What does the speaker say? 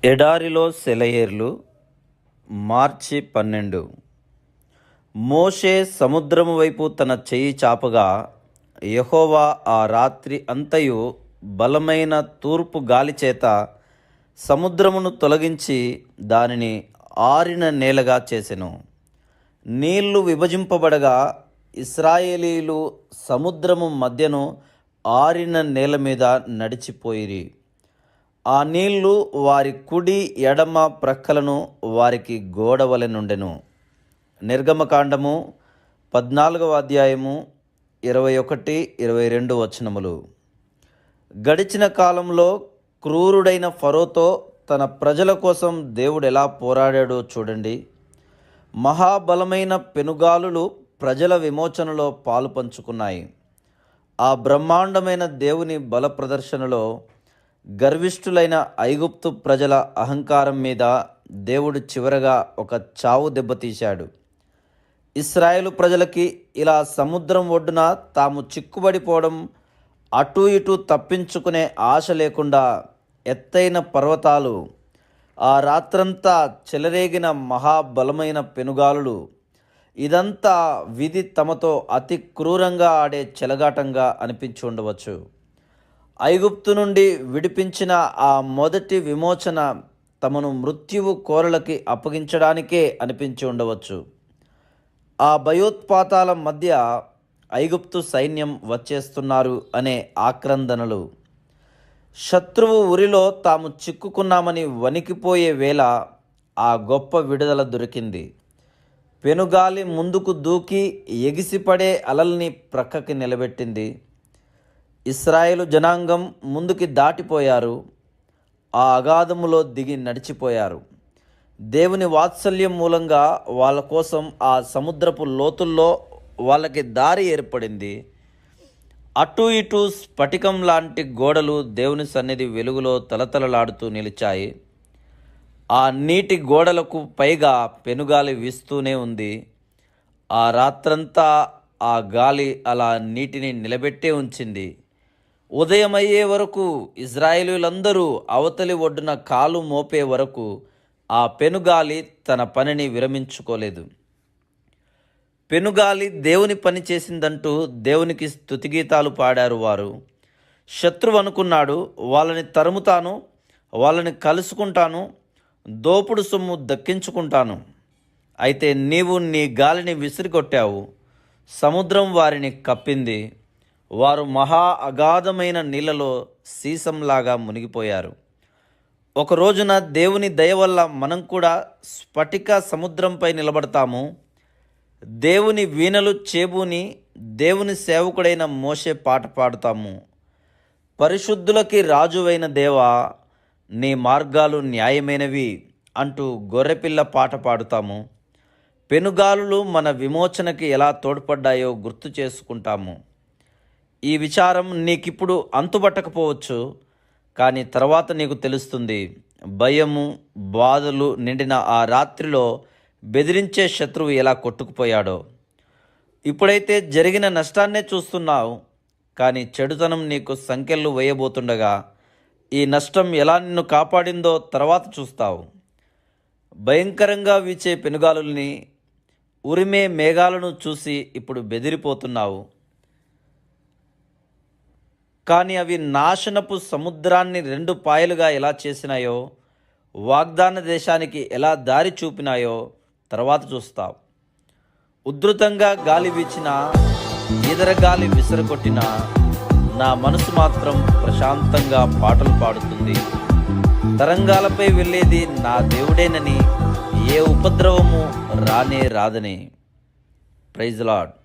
ఎడారిలో సెలయేర్లు. మార్చి 12. మోషే సముద్రము వైపు తన చెయ్యి చాపగా యెహోవా ఆ రాత్రి అంతయు బలమైన తూర్పు గాలి చేత సముద్రమును తొలగించి దానిని ఆరిన నేలగా చేసెను. నీళ్లు విభజింపబడగా ఇశ్రాయేలీయులు సముద్రము మధ్యను ఆరిన నేల మీద నడిచిపోయిరి. ఆ నీళ్లు వారి కుడి ఎడమ ప్రక్కలను వారికి గోడవలె నుండెను. నిర్గమకాండము 14వ అధ్యాయము 21-22 వచనములు. గడిచిన కాలంలో క్రూరుడైన ఫరోతో తన ప్రజల కోసం దేవుడు ఎలా పోరాడాడో చూడండి. మహాబలమైన పెనుగాలులు ప్రజల విమోచనలో పాలు పంచుకున్నాయి. ఆ బ్రహ్మాండమైన దేవుని బల ప్రదర్శనలో గర్విష్ఠులైన ఐగుప్తు ప్రజల అహంకారం మీద దేవుడు చివరగా ఒక చావు దెబ్బతీశాడు. ఇశ్రాయేలు ప్రజలకి ఇలా సముద్రం ఒడ్డున తాము చిక్కుబడిపోవడం, అటూ ఇటూ తప్పించుకునే ఆశ లేకుండా ఎత్తైన పర్వతాలు, ఆ రాత్రంతా చెలరేగిన మహాబలమైన పెనుగాలులు, ఇదంతా విధి తమతో అతి క్రూరంగా ఆడే చెలగాటంగా అనిపించి ఉండవచ్చు. ఐగుప్తు నుండి విడిపించిన ఆ మొదటి విమోచన తమను మృత్యువు కోరలకి అప్పగించడానికే అనిపించి ఉండవచ్చు. ఆ భయోత్పాతాల మధ్య ఐగుప్తు సైన్యం వచ్చేస్తున్నారు అనే ఆక్రందనలు, శత్రువు ఉరిలో తాము చిక్కుకున్నామని వణికిపోయే వేళ ఆ గొప్ప విడుదల దొరికింది. పెనుగాలి ముందుకు దూకి ఎగిసిపడే అలల్ని ప్రక్కకి నిలబెట్టింది. ఇశ్రాయేలు జనాంగం ముందుకి దాటిపోయారు. ఆ అగాధములో దిగి నడిచిపోయారు. దేవుని వాత్సల్యం మూలంగా వాళ్ళ కోసం ఆ సముద్రపు లోతుల్లో వాళ్ళకి దారి ఏర్పడింది. అటు ఇటు స్ఫటికం లాంటి గోడలు దేవుని సన్నిధి వెలుగులో తలతలలాడుతూ నిలిచాయి. ఆ నీటి గోడలకు పైగా పెనుగాలి వీస్తూనే ఉంది. ఆ రాత్రంతా ఆ గాలి అలా నీటిని నిలబెట్టే ఉంచింది. ఉదయమయ్యే వరకు ఇశ్రాయేలీయులందరూ అవతలి ఒడ్డున కాలు మోపే వరకు ఆ పెనుగాలి తన పనిని విరమించుకోలేదు. పెనుగాలి దేవుని పని చేసిందంటూ దేవునికి స్తుతిగీతాలు పాడారు వారు. శత్రువు అనుకున్నాడు, వాళ్ళని తరుముతాను, వాళ్ళని కలుసుకుంటాను, దోపుడు సొమ్ము దక్కించుకుంటాను. అయితే నీవు నీ గాలిని విసిరికొట్టావు, సముద్రం వారిని కప్పింది. వారు మహా అగాధమైన నీళ్లలో సీసంలాగా మునిగిపోయారు. ఒక రోజున దేవుని దయ వల్ల మనం కూడా స్ఫటిక సముద్రంపై నిలబడతాము. దేవుని వీణలు చేబూని దేవుని సేవకుడైన మోషే పాట పాడుతాము. పరిశుద్ధులకి రాజువైన దేవా, నీ మార్గాలు న్యాయమైనవి అంటూ గొర్రెపిల్ల పాట పాడుతాము. పెనుగాలులు మన విమోచనకి ఎలా తోడ్పడ్డాయో గుర్తు చేసుకుంటాము. ఈ విచారం నీకిప్పుడు అంతుబట్టకపోవచ్చు, కానీ తర్వాత నీకు తెలుస్తుంది. భయము, బాధలు నిండిన ఆ రాత్రిలో బెదిరించే శత్రువు ఎలా కొట్టుకుపోయాడో. ఇప్పుడైతే జరిగిన నష్టాన్నే చూస్తున్నావు, కానీ చెడుతనం నీకు సంకెళ్ళు వేయబోతుండగా ఈ నష్టం ఎలా నిన్ను కాపాడిందో తర్వాత చూస్తావు. భయంకరంగా వీచే పెనుగాలుల్ని, ఉరిమే మేఘాలను చూసి ఇప్పుడు బెదిరిపోతున్నావు. కానీ అవి నాశనపు సముద్రాన్ని 2 పాయలుగా ఎలా చేసినాయో, వాగ్దాన దేశానికి ఎలా దారి చూపినాయో తర్వాత చూస్తావు. ఉధృతంగా గాలి వీచినా, ఈదరగాలి విసరగొట్టినా నా మనసు మాత్రం ప్రశాంతంగా పాటలు పాడుతుంది. తరంగాలపై వెళ్ళేది నా దేవుడేనని, ఏ ఉపద్రవము రానే రాదని. Praise lord.